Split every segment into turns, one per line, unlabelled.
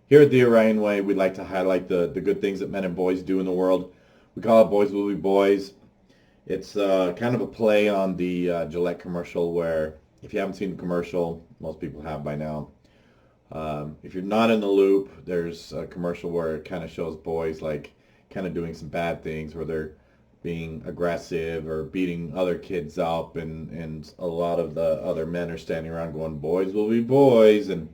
Here at the Orion Way, we'd like to highlight the good things that men and boys do in the world. We call it Boys Will Be Boys. It's kind of a play on the Gillette commercial where, if you haven't seen the commercial, most people have by now. If you're not in the loop, there's a commercial where it kind of shows boys like kind of doing some bad things where they're being aggressive or beating other kids up, and a lot of the other men are standing around going, boys will be boys. And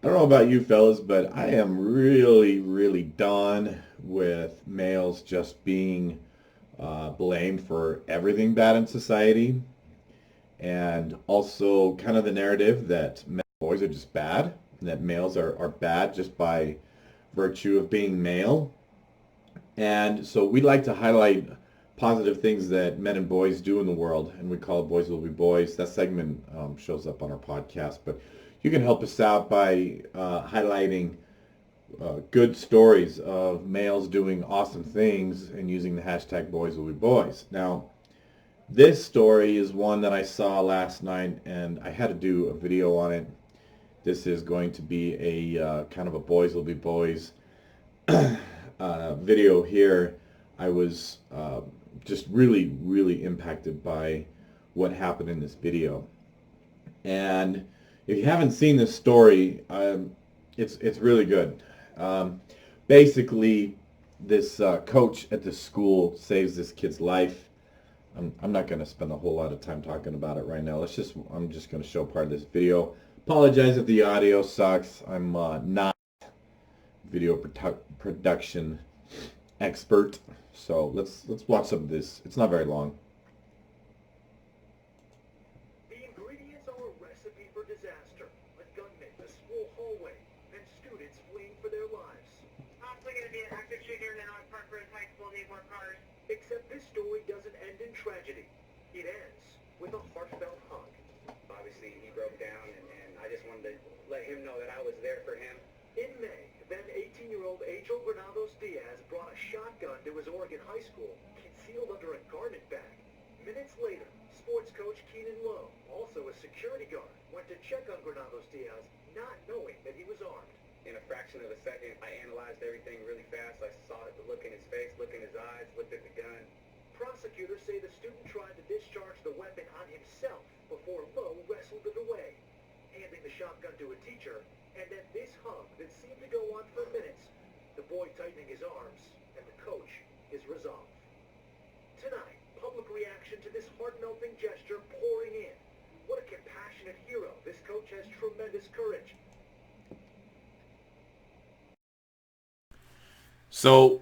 I don't know about you fellas, but I am really, really done with males just being blamed for everything bad in society, and also kind of the narrative that boys are just bad, and that males are bad just by virtue of being male. And so we like to highlight positive things that men and boys do in the world, and we call it Boys Will Be Boys. That segment shows up on our podcast, but you can help us out by highlighting good stories of males doing awesome things and using the hashtag Boys Will Be Boys. Now, this story is one that I saw last night, and I had to do a video on it. This is going to be a kind of a Boys Will Be Boys video here. I was just really, really impacted by what happened in this video. And if you haven't seen this story, it's really good. Basically, this coach at the school saves this kid's life. I'm not going to spend a whole lot of time talking about it right now. I'm just going to show part of this video. Apologize if the audio sucks. I'm not video production expert. So let's watch some of this. It's not very long.
The ingredients are a recipe for disaster. A gunman, a school hallway, and students fleeing for their lives.
Possibly going to be an active shooter in Oak Park Ridge High School. Need more cars.
Except this story doesn't end in tragedy. It ends with a heartfelt hug.
Obviously, he broke down, and I just wanted to let him know that I was there for him.
In May, then 18-year-old Angel Granados Diaz brought a shotgun to his Oregon high school, concealed under a garment bag. Minutes later, sports coach Keenan Lowe, also a security guard, went to check on Granados Diaz, not knowing that he was armed.
In a fraction of a second, I analyzed everything really fast. I saw the look in his face, look in his eyes, looked at the gun.
Prosecutors say the student tried to discharge the weapon on himself before Lowe wrestled it away, handing the shotgun to a teacher, and then this hug that seemed to go on for minutes, the boy tightening his arms, and the coach his resolve. Tonight, public reaction to this heart-melting gesture pouring in. What a compassionate hero. This coach has tremendous courage.
So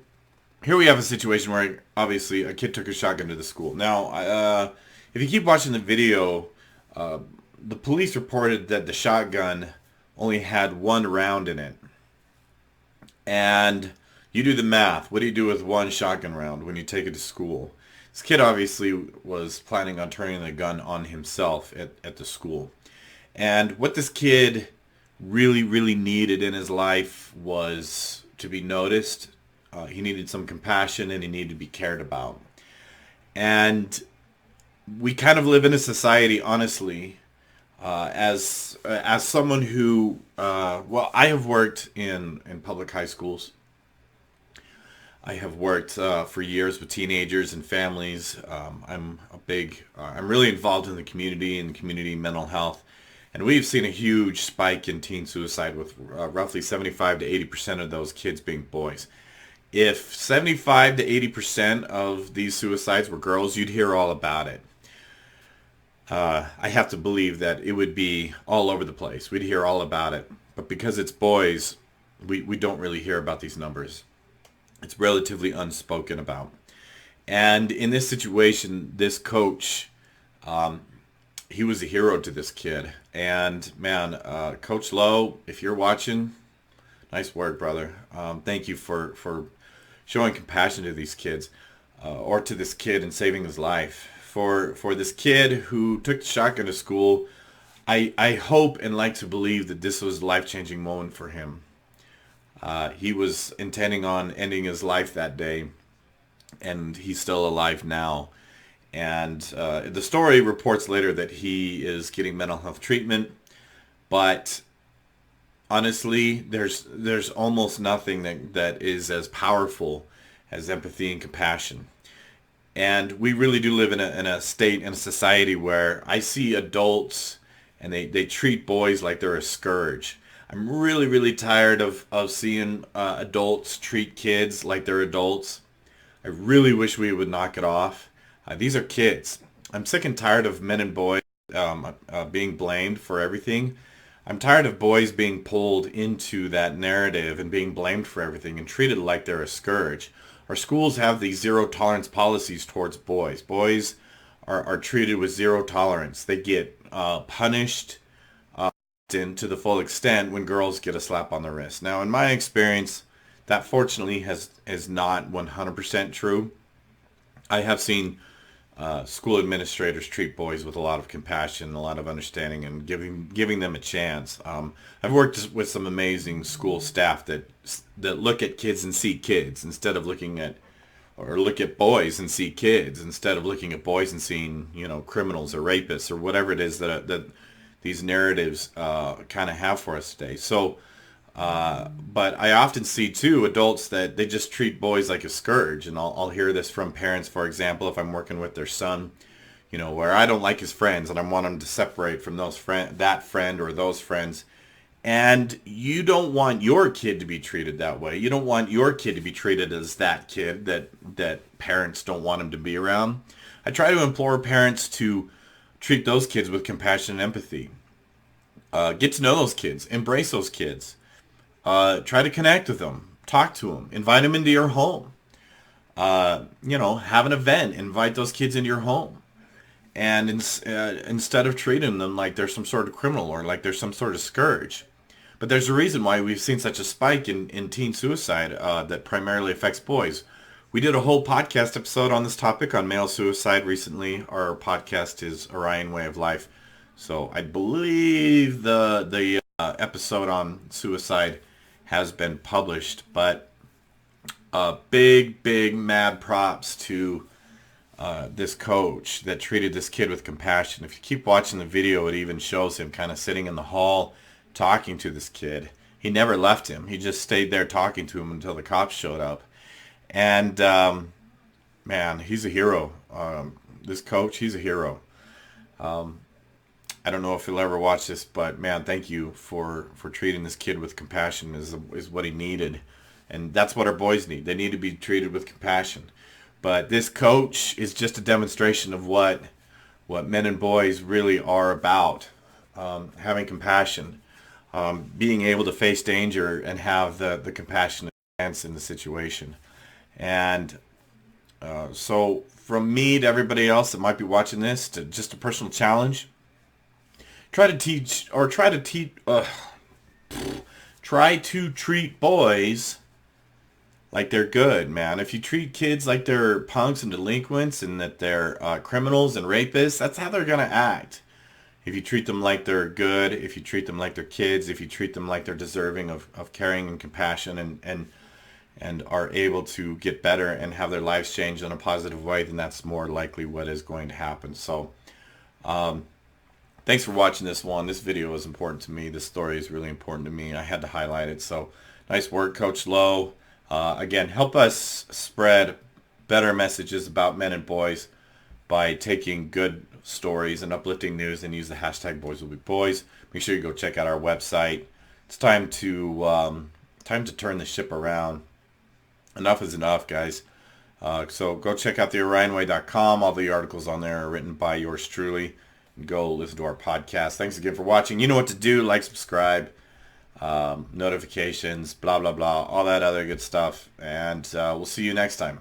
here we have a situation where obviously a kid took a shotgun to the school. Now, if you keep watching the video, the police reported that the shotgun only had one round in it. And you do the math. What do you do with one shotgun round when you take it to school? This kid obviously was planning on turning the gun on himself at the school. And what this kid really, really needed in his life was to be noticed. He needed some compassion, and he needed to be cared about. And we kind of live in a society, honestly, as someone who, I have worked in public high schools. I have worked for years with teenagers and families. I'm really involved in the community and community mental health. And we've seen a huge spike in teen suicide, with roughly 75 to 80% of those kids being boys. If 75 to 80% of these suicides were girls, you'd hear all about it. I have to believe that it would be all over the place. We'd hear all about it. But because it's boys, we don't really hear about these numbers. It's relatively unspoken about. And in this situation, this coach, he was a hero to this kid. And man, Coach Lowe, if you're watching, nice work, brother. Thank you for showing compassion to these kids, or to this kid, and saving his life. For this kid who took the shotgun to school, I hope and like to believe that this was a life-changing moment for him. He was intending on ending his life that day, and he's still alive now. And the story reports later that he is getting mental health treatment, but honestly, there's almost nothing that is as powerful as empathy and compassion. And we really do live in a state and a society where I see adults and they treat boys like they're a scourge. I'm really, really tired of seeing adults treat kids like they're adults. I really wish we would knock it off. These are kids. I'm sick and tired of men and boys being blamed for everything. I'm tired of boys being pulled into that narrative and being blamed for everything and treated like they're a scourge. Our schools have these zero tolerance policies towards boys. Boys are treated with zero tolerance. They get punished to the full extent when girls get a slap on the wrist. Now, in my experience, that fortunately is not 100% true. I have seen school administrators treat boys with a lot of compassion, a lot of understanding, and giving them a chance. I've worked with some amazing school staff that look at kids and see kids instead of looking at, or look at boys and see kids instead of looking at boys and seeing, criminals or rapists or whatever it is that these narratives kind of have for us today. So. But I often see too adults that they just treat boys like a scourge, and I'll hear this from parents, for example, if I'm working with their son, where I don't like his friends and I want him to separate from that friend or those friends. And you don't want your kid to be treated that way. You don't want your kid to be treated as that kid that parents don't want him to be around. I try to implore parents to treat those kids with compassion and empathy. Get to know those kids, embrace those kids. Try to connect with them, talk to them, invite them into your home. Have an event, invite those kids into your home. And instead of treating them like they're some sort of criminal or like they're some sort of scourge. But there's a reason why we've seen such a spike in teen suicide that primarily affects boys. We did a whole podcast episode on this topic on male suicide recently. Our podcast is Orion Way of Life. So I believe the episode on suicide has been published, but big mad props to this coach that treated this kid with compassion. If you keep watching the video, it even shows him kind of sitting in the hall talking to this kid. He never left him. He just stayed there talking to him until the cops showed up. And man, he's a hero. This coach, he's a hero. I don't know if he'll ever watch this, but man, thank you for treating this kid with compassion is what he needed. And that's what our boys need. They need to be treated with compassion. But this coach is just a demonstration of what men and boys really are about. Having compassion, being able to face danger and have the compassion stance in the situation. And so from me to everybody else that might be watching this, to just a personal challenge. Try to treat boys like they're good, man. If you treat kids like they're punks and delinquents and that they're criminals and rapists, that's how they're going to act. If you treat them like they're good, if you treat them like they're kids, if you treat them like they're deserving of caring and compassion and are able to get better and have their lives changed in a positive way, then that's more likely what is going to happen. So, thanks for watching this one. This video is important to me. This story is really important to me. I had to highlight it. So nice work, Coach Lowe. Again, help us spread better messages about men and boys by taking good stories and uplifting news and use the hashtag Boys Will Be Boys. Make sure you go check out our website. It's time to turn the ship around. Enough is enough, guys. So go check out the orionway.com. All the articles on there are written by yours truly. Go listen to our podcast. Thanks again for watching. You know what to do. Like, subscribe, notifications, blah, blah, blah, all that other good stuff. And we'll see you next time.